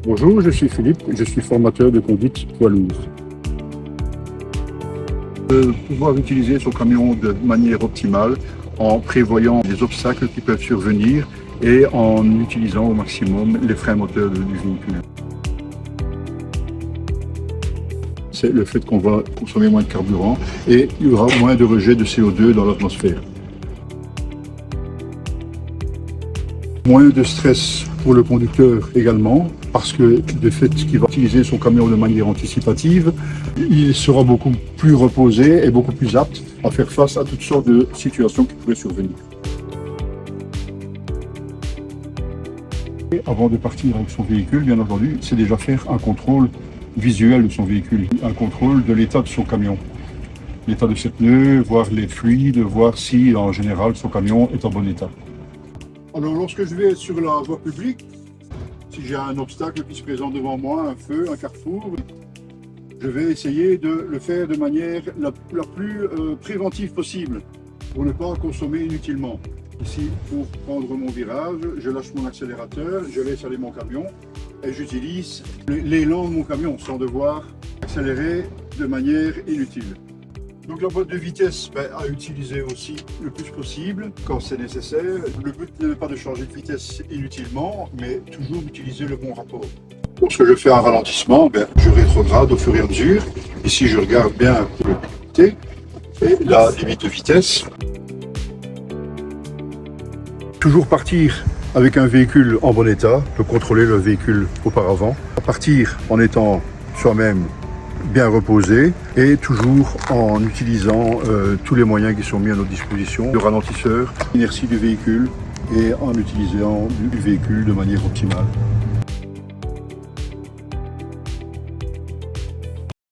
Bonjour, je suis Philippe, je suis formateur de conduite poids lourd. Pouvoir utiliser son camion de manière optimale en prévoyant les obstacles qui peuvent survenir et en utilisant au maximum les freins moteurs du véhicule. C'est le fait qu'on va consommer moins de carburant et il y aura moins de rejet de CO2 dans l'atmosphère. Moins de stress pour le conducteur également, parce que du fait qu'il va utiliser son camion de manière anticipative, il sera beaucoup plus reposé et beaucoup plus apte à faire face à toutes sortes de situations qui pourraient survenir. Et avant de partir avec son véhicule, bien entendu, c'est déjà faire un contrôle visuel de son véhicule, un contrôle de l'état de son camion. L'état de ses pneus, voir les fluides, voir si en général son camion est en bon état. Alors lorsque je vais sur la voie publique, si j'ai un obstacle qui se présente devant moi, un feu, un carrefour, je vais essayer de le faire de manière la plus préventive possible pour ne pas consommer inutilement. Ici, pour prendre mon virage, je lâche mon accélérateur, je laisse aller mon camion et j'utilise l'élan de mon camion sans devoir accélérer de manière inutile. Donc la boîte de vitesse à utiliser aussi le plus possible quand c'est nécessaire. Le but n'est pas de changer de vitesse inutilement, mais toujours d'utiliser le bon rapport. Lorsque je fais un ralentissement, je rétrograde au fur et à mesure. Ici, je regarde bien pour le T et la limite de vitesse. Toujours partir avec un véhicule en bon état, de contrôler le véhicule auparavant. Partir en étant soi-même bien reposé et toujours en utilisant tous les moyens qui sont mis à notre disposition, le ralentisseur, l'inertie du véhicule et en utilisant du véhicule de manière optimale.